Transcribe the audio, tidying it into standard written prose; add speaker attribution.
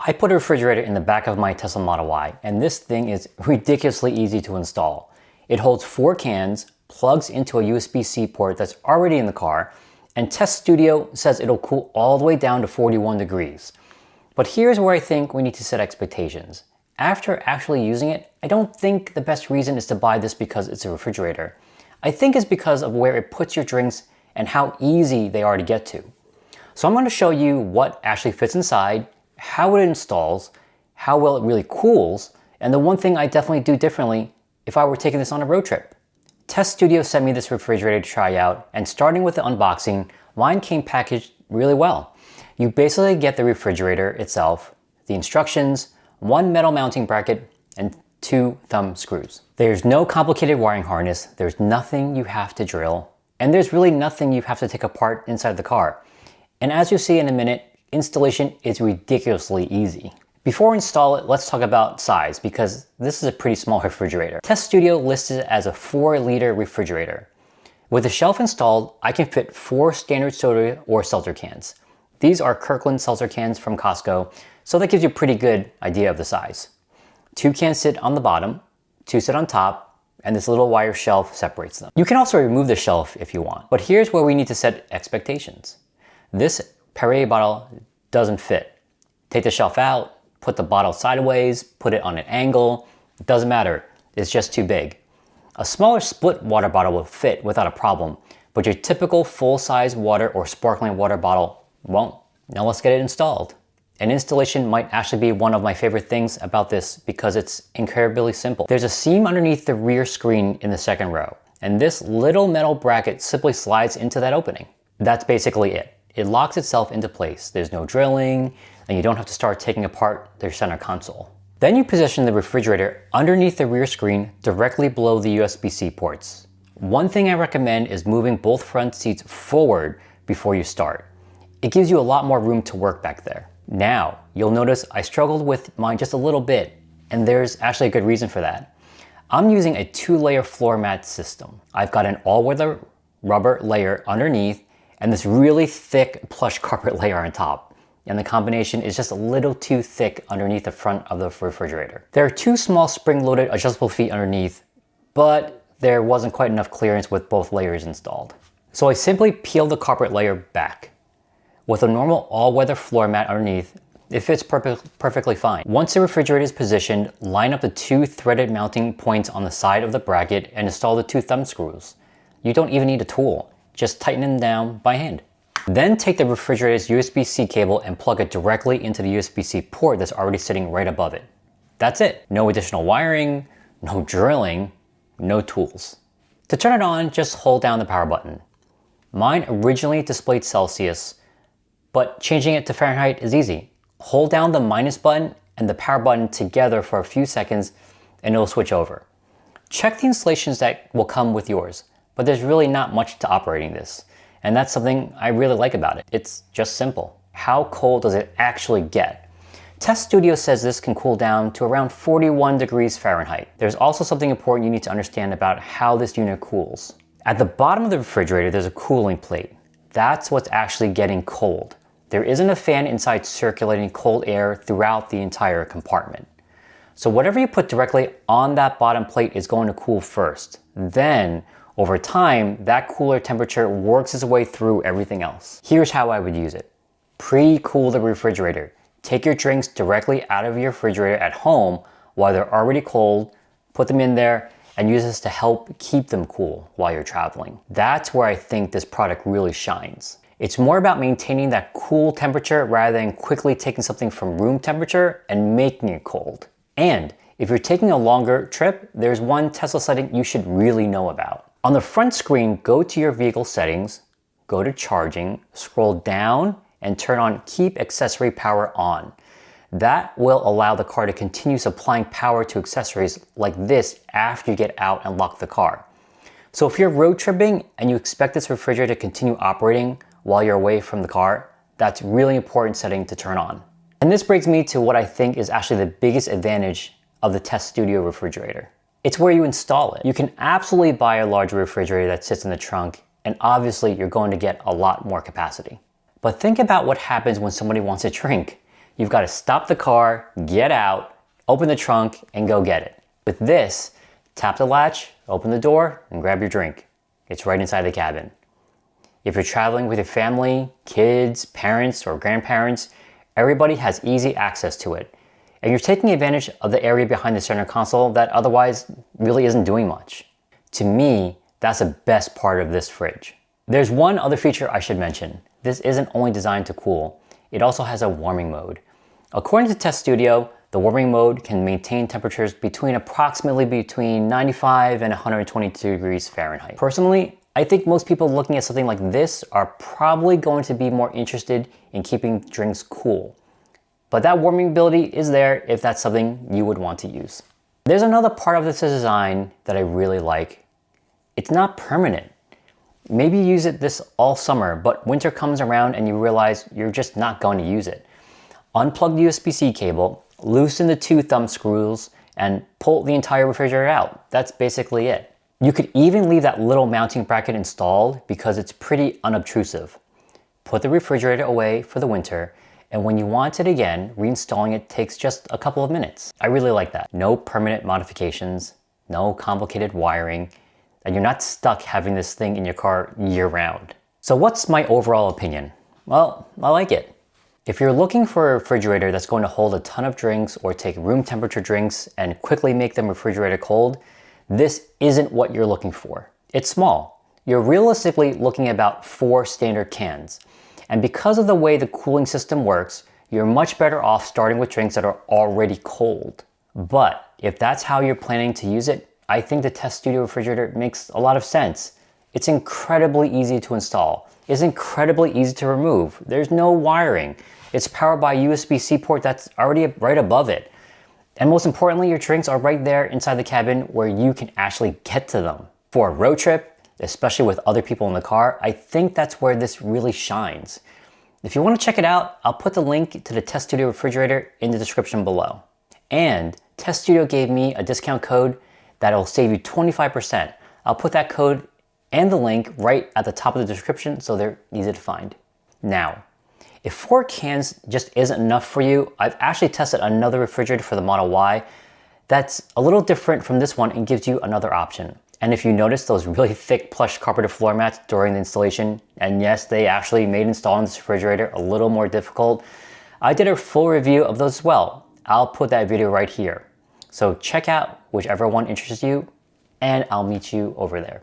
Speaker 1: I put a refrigerator in the back of my Tesla Model Y, and this thing is ridiculously easy to install. It holds 4 cans, plugs into a USB-C port that's already in the car, and TES Studio says it'll cool all the way down to 41 degrees. But here's where I think we need to set expectations. After actually using it, I don't think the best reason is to buy this because it's a refrigerator. I think it's because of where it puts your drinks and how easy they are to get to. So I'm going to show you what actually fits inside, how it installs, how well it really cools, and the one thing I definitely do differently if I were taking this on a road trip. TES Studio sent me this refrigerator to try out, and starting with the unboxing, mine came packaged really well. You basically get the refrigerator itself, the instructions, 1 metal mounting bracket, and 2 thumb screws. There's no complicated wiring harness, there's nothing you have to drill, and there's really nothing you have to take apart inside the car. And as you'll see in a minute, installation is ridiculously easy. Before we install it, let's talk about size because this is a pretty small refrigerator. TES Studio lists it as a 4-liter refrigerator. With the shelf installed, I can fit 4 standard soda or seltzer cans. These are Kirkland seltzer cans from Costco, so that gives you a pretty good idea of the size. 2 cans sit on the bottom, 2 sit on top, and this little wire shelf separates them. You can also remove the shelf if you want, but here's where we need to set expectations. This Perrier bottle doesn't fit. Take the shelf out, put the bottle sideways, put it on an angle, it doesn't matter, it's just too big. A smaller split water bottle will fit without a problem, but your typical full-size water or sparkling water bottle won't. Now let's get it installed. And installation might actually be one of my favorite things about this because it's incredibly simple. There's a seam underneath the rear screen in the second row, and this little metal bracket simply slides into that opening. That's basically it. It locks itself into place. There's no drilling, and you don't have to start taking apart their center console. Then you position the refrigerator underneath the rear screen directly below the USB-C ports. One thing I recommend is moving both front seats forward before you start. It gives you a lot more room to work back there. Now, you'll notice I struggled with mine just a little bit, and there's actually a good reason for that. I'm using a 2-layer floor mat system. I've got an all-weather rubber layer underneath and this really thick plush carpet layer on top. And the combination is just a little too thick underneath the front of the refrigerator. There are 2 small spring-loaded adjustable feet underneath, but there wasn't quite enough clearance with both layers installed. So I simply peeled the carpet layer back. With a normal all-weather floor mat underneath, it fits perfectly fine. Once the refrigerator is positioned, line up the 2 threaded mounting points on the side of the bracket and install the 2 thumb screws. You don't even need a tool. Just tighten them down by hand. Then take the refrigerator's USB-C cable and plug it directly into the USB-C port that's already sitting right above it. That's it. No additional wiring, no drilling, no tools. To turn it on, just hold down the power button. Mine originally displayed Celsius, but changing it to Fahrenheit is easy. Hold down the minus button and the power button together for a few seconds and it'll switch over. Check the installations that will come with yours. But there's really not much to operating this. And that's something I really like about it. It's just simple. How cold does it actually get? TES Studio says this can cool down to around 41 degrees Fahrenheit. There's also something important you need to understand about how this unit cools. At the bottom of the refrigerator, there's a cooling plate. That's what's actually getting cold. There isn't a fan inside circulating cold air throughout the entire compartment. So whatever you put directly on that bottom plate is going to cool first. Then, over time, that cooler temperature works its way through everything else. Here's how I would use it. Pre-cool the refrigerator. Take your drinks directly out of your refrigerator at home while they're already cold, put them in there, and use this to help keep them cool while you're traveling. That's where I think this product really shines. It's more about maintaining that cool temperature rather than quickly taking something from room temperature and making it cold. And if you're taking a longer trip, there's one Tesla setting you should really know about. On the front screen, go to your vehicle settings, go to charging, scroll down, and turn on Keep Accessory Power On. That will allow the car to continue supplying power to accessories like this after you get out and lock the car. So if you're road tripping and you expect this refrigerator to continue operating while you're away from the car, that's a really important setting to turn on. And this brings me to what I think is actually the biggest advantage of the TES Studio refrigerator. It's where you install it. You can absolutely buy a larger refrigerator that sits in the trunk, and obviously you're going to get a lot more capacity. But think about what happens when somebody wants a drink. You've got to stop the car, get out, open the trunk, and go get it. With this, tap the latch, open the door, and grab your drink. It's right inside the cabin. If you're traveling with your family, kids, parents, or grandparents, everybody has easy access to it. And you're taking advantage of the area behind the center console that otherwise really isn't doing much. To me, that's the best part of this fridge. There's one other feature I should mention. This isn't only designed to cool, it also has a warming mode. According to TES Studio, the warming mode can maintain temperatures approximately between 95 and 122 degrees Fahrenheit. Personally, I think most people looking at something like this are probably going to be more interested in keeping drinks cool. But that warming ability is there if that's something you would want to use. There's another part of this design that I really like. It's not permanent. Maybe you use it this all summer, but winter comes around and you realize you're just not going to use it. Unplug the USB-C cable, loosen the 2 thumb screws, and pull the entire refrigerator out. That's basically it. You could even leave that little mounting bracket installed because it's pretty unobtrusive. Put the refrigerator away for the winter, and when you want it again, reinstalling it takes just a couple of minutes. I really like that. No permanent modifications, no complicated wiring, and you're not stuck having this thing in your car year-round. So what's my overall opinion? Well, I like it. If you're looking for a refrigerator that's going to hold a ton of drinks or take room temperature drinks and quickly make them refrigerator cold, this isn't what you're looking for. It's small. You're realistically looking at about 4 standard cans. And because of the way the cooling system works, you're much better off starting with drinks that are already cold. But if that's how you're planning to use it, I think the TES Studio refrigerator makes a lot of sense. It's incredibly easy to install. It's incredibly easy to remove. There's no wiring. It's powered by a USB-C port that's already right above it. And most importantly, your drinks are right there inside the cabin where you can actually get to them. For a road trip, especially with other people in the car, I think that's where this really shines. If you want to check it out, I'll put the link to the TES Studio refrigerator in the description below. And TES Studio gave me a discount code that'll save you 25%. I'll put that code and the link right at the top of the description so they're easy to find. Now, if 4 cans just isn't enough for you, I've actually tested another refrigerator for the Model Y that's a little different from this one and gives you another option. And if you notice those really thick plush carpeted floor mats during the installation, and yes, they actually made installing this refrigerator a little more difficult, I did a full review of those as well. I'll put that video right here. So check out whichever one interests you, and I'll meet you over there.